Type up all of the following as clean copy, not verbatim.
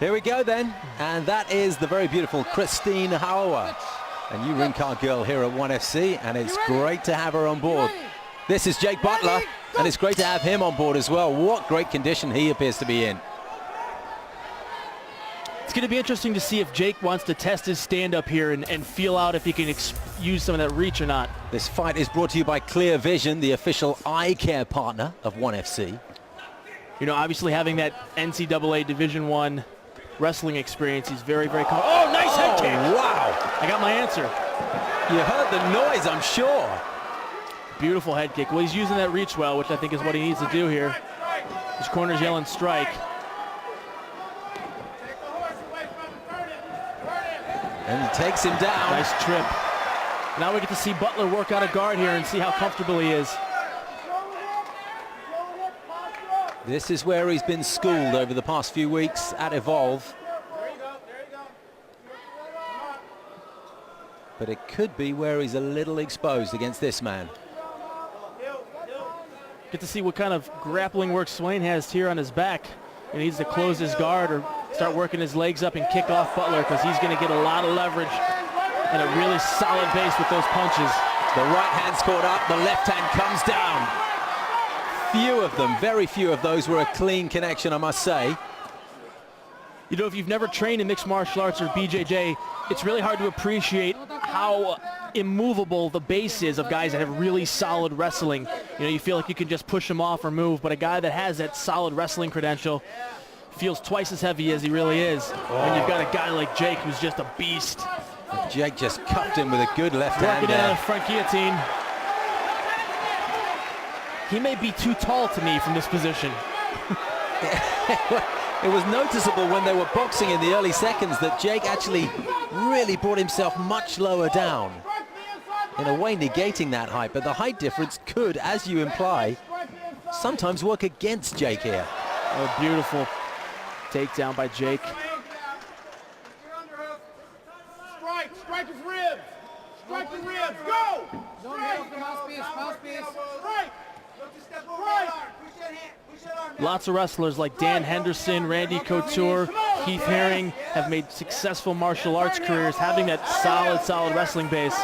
Here we go then, and that is the very beautiful Christine Hauer, a new ring card girl here at 1FC, and it's great to have her on board. This is Jake Butler, and it's great to have him on board as well. What great condition he appears to be in. It's going to be interesting to see if Jake wants to test his stand-up here and feel out if he can use some of that reach or not. This fight is brought to you by Clear Vision, the official eye care partner of 1FC. You know, obviously having that NCAA Division I wrestling experience, he's very, very confident. Oh, nice head kick! Wow! I got my answer. You heard the noise, I'm sure. Beautiful head kick. Well, he's using that reach well, which I think is what he needs to do here. His corner's yelling strike. And he takes him down. Nice trip. Now we get to see Butler work out a guard here and see how comfortable he is. This is where he's been schooled over the past few weeks at Evolve. But it could be where he's a little exposed against this man. Get to see what kind of grappling work Swain has here on his back. He needs to close his guard or start working his legs up and kick off Butler, because he's going to get a lot of leverage and a really solid base with those punches. The right hand's caught up, the left hand comes down. Few of them, very few of those were a clean connection, I must say. You know, if you've never trained in mixed martial arts or BJJ, it's really hard to appreciate how immovable the base is of guys that have really solid wrestling. You know, you feel like you can just push them off or move, but a guy that has that solid wrestling credential feels twice as heavy as he really is. And you've got a guy like Jake who's just a beast. Jake just cupped him with a good left hand Working there. in a front guillotine. He may be too tall to me from this position. It was noticeable when they were boxing in the early seconds that Jake actually really brought himself much lower down, in a way negating that height, but the height difference could, as you imply, sometimes work against Jake here. Oh, beautiful takedown by Jake. Strike his ribs! Strike his ribs! Go! Strike! Lots of wrestlers like Dan Henderson, Randy Couture, Keith Haring have made successful martial arts careers having that solid wrestling base.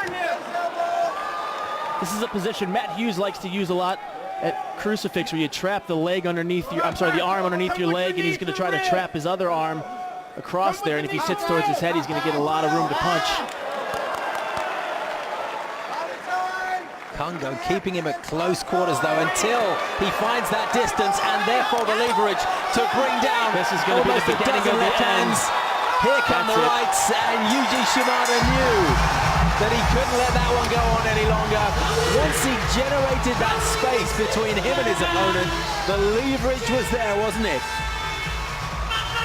This is a position Matt Hughes likes to use a lot at crucifix, where you trap the leg underneath your, the arm underneath your leg, and he's going to try to trap his other arm across there, and if he sits towards his head, he's going to get a lot of room to punch. Cangco keeping him at close quarters though until he finds that distance, and therefore the leverage to bring down this is going to be the beginning of the hands. Here come the rights, and Yuji Shimada knew that he couldn't let that one go on any longer. Once he generated that space between him and his opponent, the leverage was there, wasn't it?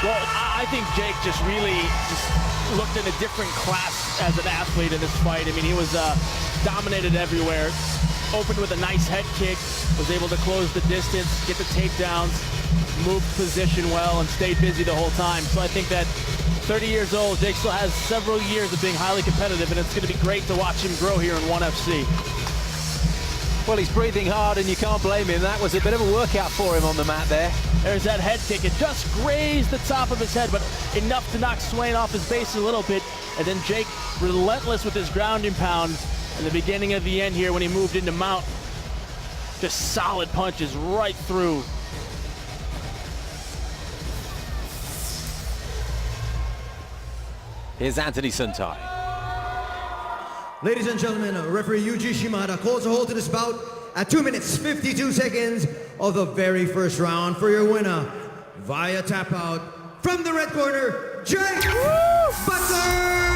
Well, I think Jake just really looked in a different class as an athlete in this fight. I mean, he was dominated everywhere. Opened with a nice head kick, was able to close the distance, get the takedowns, moved position well, and stayed busy the whole time. So I think that 30 years old, Jake still has several years of being highly competitive, and it's going to be great to watch him grow here in 1FC. Well, he's breathing hard, and you can't blame him. That was a bit of a workout for him on the mat there. There's that head kick. It just grazed the top of his head, but enough to knock Swain off his base a little bit. And then Jake, relentless with his ground and pound. In the beginning of the end here, when he moved into mount, just solid punches right through. Here's Anthony Suntai. Ladies and gentlemen, referee Yuji Shimada calls a halt to this bout at 2 minutes 52 seconds of the very first round. For your winner, via tap out, from the red corner, Jake Butler!